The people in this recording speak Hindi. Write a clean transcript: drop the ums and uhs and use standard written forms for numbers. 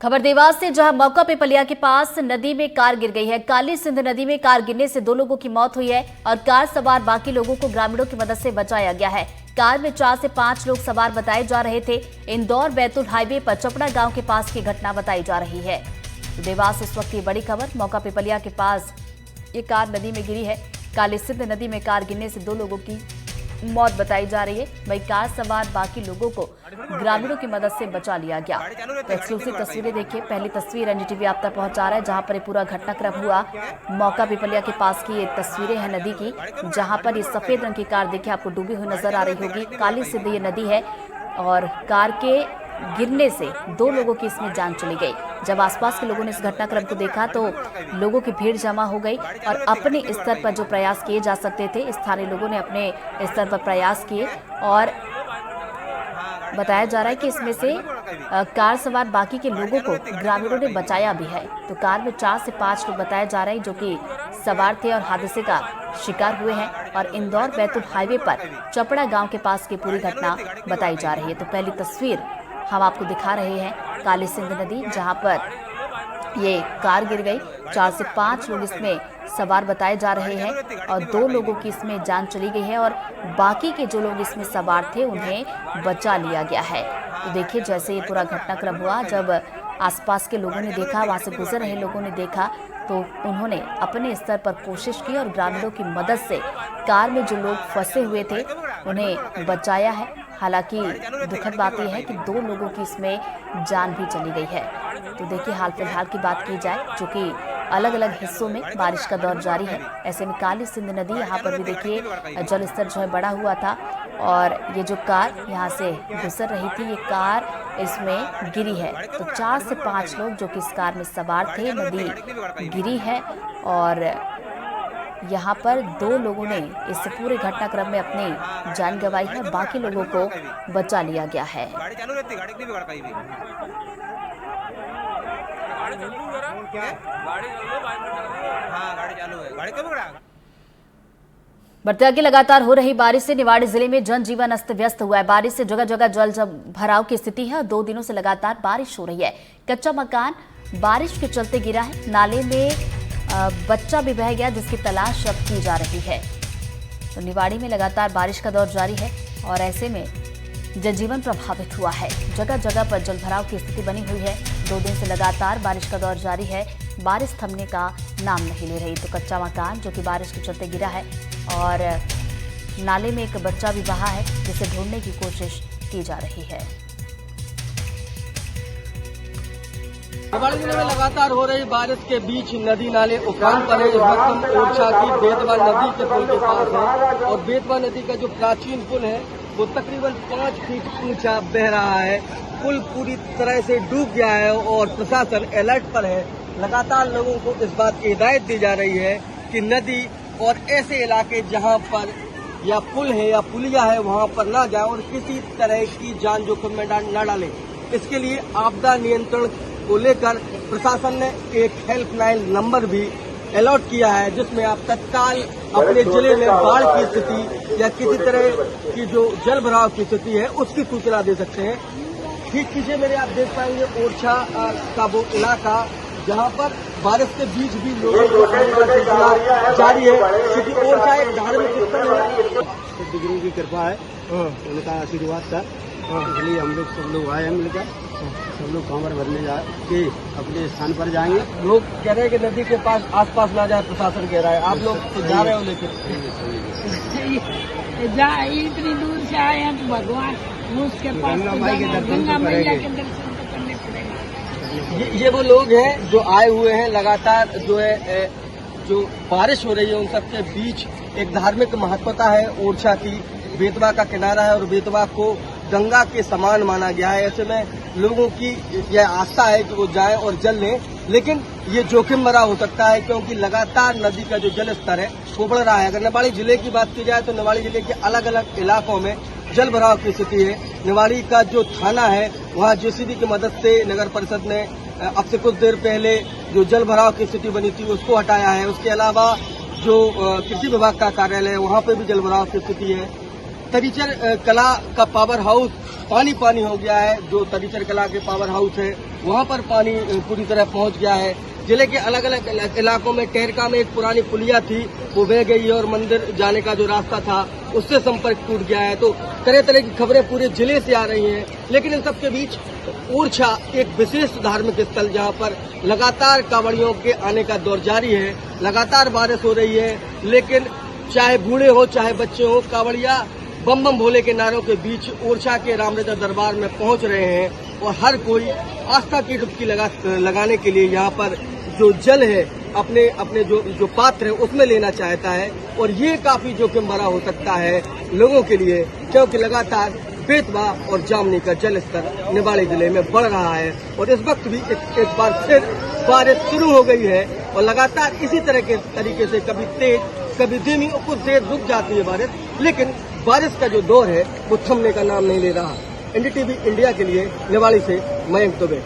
खबर देवास से, जहां मौका पिपलिया के पास नदी में कार गिर गई है। काली सिंध नदी में कार गिरने से 2 लोगों की मौत हुई है और कार सवार बाकी लोगों को ग्रामीणों की मदद से बचाया गया है। कार में 4 से 5 लोग सवार बताए जा रहे थे। इंदौर बैतूल हाईवे पर चपड़ा गांव के पास की घटना बताई जा रही है। तो देवास इस वक्त की बड़ी खबर, मौका पिपलिया के पास ये कार नदी में गिरी है। काली सिंध नदी में कार गिरने से 2 लोगों की मौत बताई जा रही है। वही कार सवार बाकी लोगों को ग्रामीणों की मदद से बचा लिया गया। तो एक्सक्लूसिव तस्वीरें देखिए। पहली तस्वीर एनडीटीवी आप तक पहुंचा रहा है, जहां पर ये पूरा घटनाक्रम हुआ। मौका पिपलिया के पास की ये तस्वीरें हैं नदी की, जहां पर ये सफेद रंग की कार देखिए आपको डूबी हुई नजर आ रही होगी। काली सिंध ये नदी है और कार के गिरने से 2 लोगों की इसमें जान चली गई। जब आसपास के लोगों ने इस घटनाक्रम को देखा तो लोगों की भीड़ जमा हो गई और अपने स्तर पर जो प्रयास किए जा सकते थे, स्थानीय लोगों ने अपने स्तर पर प्रयास किए और बताया जा रहा है कि इसमें से कार सवार बाकी के लोगों को ग्रामीणों ने बचाया भी है। तो कार में 4 से 5 लोग बताए जा रहे हैं जो कि सवार थे और हादसे का शिकार हुए हैं और इंदौर बैतूल हाईवे पर चपड़ा गांव के पास की पूरी घटना बताई जा रही है। तो पहली तस्वीर हम आपको दिखा रहे हैं काली सिंध नदी, जहां पर ये कार गिर गई। 4 से 5 लोग इसमें सवार बताए जा रहे हैं और 2 लोगों की इसमें जान चली गई है और बाकी के जो लोग इसमें सवार थे उन्हें बचा लिया गया है। तो देखिए, जैसे ये पूरा घटनाक्रम हुआ, जब आसपास के लोगों ने देखा, वहां से गुजर रहे लोगों ने देखा, तो उन्होंने अपने स्तर पर कोशिश की और ग्रामीणों की मदद से कार में जो लोग फंसे हुए थे उन्हें बचाया है। हालांकि दुखद बात यह है कि 2 लोगों की इसमें जान भी चली गई है। तो देखिए, हाल फिलहाल की बात की जाए, जो कि अलग अलग हिस्सों में बारिश का दौर जारी है, ऐसे में काली सिंध नदी यहाँ पर भी देखिए जल स्तर जो है बढ़ा हुआ था और ये जो कार यहाँ से गुजर रही थी, ये कार इसमें गिरी है। तो 4 से 5 लोग जो कि इस कार में सवार थे, नदी गिरी है और यहाँ पर 2 लोगों ने इस पूरे घटनाक्रम में अपनी जान गंवाई है, बाकी लोगों को बचा लिया गया है। बढ़ते आगे, लगातार हो रही बारिश से निवाड़ी जिले में जनजीवन अस्त व्यस्त हुआ है। बारिश से जगह जगह जल भराव की स्थिति है और 2 दिनों से लगातार बारिश हो रही है। कच्चा मकान बारिश के चलते गिरा है। नाले में बच्चा भी बह गया, जिसकी तलाश अब की जा रही है। तो निवाड़ी में लगातार बारिश का दौर जारी है और ऐसे में जनजीवन प्रभावित हुआ है। जगह जगह पर जलभराव की स्थिति बनी हुई है। 2 दिन से लगातार बारिश का दौर जारी है। बारिश थमने का नाम नहीं ले रही। तो कच्चा मकान जो कि बारिश के चलते गिरा है और नाले में एक बच्चा भी बहा है, जिसे ढूंढने की कोशिश की जा रही है। निवाड़ी जिले में लगातार हो रही बारिश के बीच नदी नाले उफान पर है। इस वक्त हम ओरछा की बेतवा नदी के पुल के पास है और बेतवा नदी का जो प्राचीन पुल है वो तकरीबन 5 फीट ऊंचा बह रहा है। पुल पूरी तरह से डूब गया है और प्रशासन अलर्ट पर है। लगातार लोगों को इस बात की हिदायत दी जा रही है कि नदी और ऐसे इलाके जहां पर या पुल है या पुलिया है वहां पर न जाए और किसी तरह की जान जोखिम में न डाले। इसके लिए आपदा नियंत्रण को लेकर प्रशासन ने एक हेल्पलाइन नंबर भी अलॉट किया है, जिसमें आप तत्काल अपने जिले में बाढ़ की स्थिति या किसी तरह की जो जल भराव की स्थिति है उसकी सूचना दे सकते हैं। ठीक पीछे मेरे आप देख पाएंगे ओरछा का वो इलाका जहां पर बारिश के बीच भी लोगों को आने का सिलसिला जारी है, क्योंकि ओरछा एक धार्मिक स्थल है। डिग्री की कृपा है, उनका आशीर्वाद था, इसलिए हम लोग सब लोग आए हैं मिलकर। सब लोग कांवर भरने के अपने स्थान पर जाएंगे। लोग कह रहे हैं कि नदी के पास आसपास ना जाए, प्रशासन कह रहा है। आप लोग तो जा रहे हो, लेकिन इतनी दूर से आए हैं तो भगवान उसके पास गंगा मैया के दर्शन तो करने पड़ेंगे। ये वो लोग हैं जो आए हुए हैं। लगातार जो है जो बारिश हो रही है उन सबके बीच एक धार्मिक महत्वता है। ओरछा की बेतवा का किनारा है और बेतवा को गंगा के समान माना गया है। ऐसे में लोगों की यह आस्था है कि वो जाएं और जल लें, लेकिन ये जोखिम भरा हो सकता है क्योंकि लगातार नदी का जो जल स्तर है वो बढ़ रहा है। अगर निवाड़ी जिले की बात की जाए तो निवाड़ी जिले के अलग अलग इलाकों में जल भराव की स्थिति है। निवाड़ी का जो थाना है वहाँ जेसीबी की मदद से नगर परिषद ने अब से कुछ देर पहले जो जल भराव की स्थिति बनी थी उसको हटाया है। उसके अलावा जो कृषि विभाग का कार्यालय है वहाँ पे भी जल भराव की स्थिति है। तरीचर कला का पावर हाउस पानी पानी हो गया है। जो तरीचर कला के पावर हाउस है वहां पर पानी पूरी तरह पहुंच गया है। जिले के अलग अलग इलाकों में टेरका में एक पुरानी पुलिया थी, वो बह गई है और मंदिर जाने का जो रास्ता था उससे संपर्क टूट गया है। तो तरह तरह की खबरें पूरे जिले से आ रही हैं। लेकिन इन सबके बीच ओरछा एक विशेष धार्मिक स्थल जहां पर लगातार कांवड़ियों के आने का दौर जारी है। लगातार बारिश हो रही है, लेकिन चाहे बूढ़े हो चाहे बच्चे हो, कांवड़िया बम बम भोले के नारों के बीच ओरछा के रामराजा दरबार में पहुंच रहे हैं और हर कोई आस्था की डुबकी लगाने के लिए यहाँ पर जो जल है अपने अपने जो पात्र है उसमें लेना चाहता है। और ये काफी जोखिम भरा हो सकता है लोगों के लिए, क्योंकि लगातार बेतवा और जामनी का जल स्तर निवाड़ी जिले में बढ़ रहा है। और इस वक्त भी एक बार फिर बारिश शुरू हो गई है और लगातार इसी तरह के तरीके से कभी तेज कभी धीमी और कुछ देर रुक जाती है बारिश, लेकिन बारिश का जो दौर है वो थमने का नाम नहीं ले रहा। एनडीटीवी इंडिया के लिए निवाड़ी से मयंक दुबे।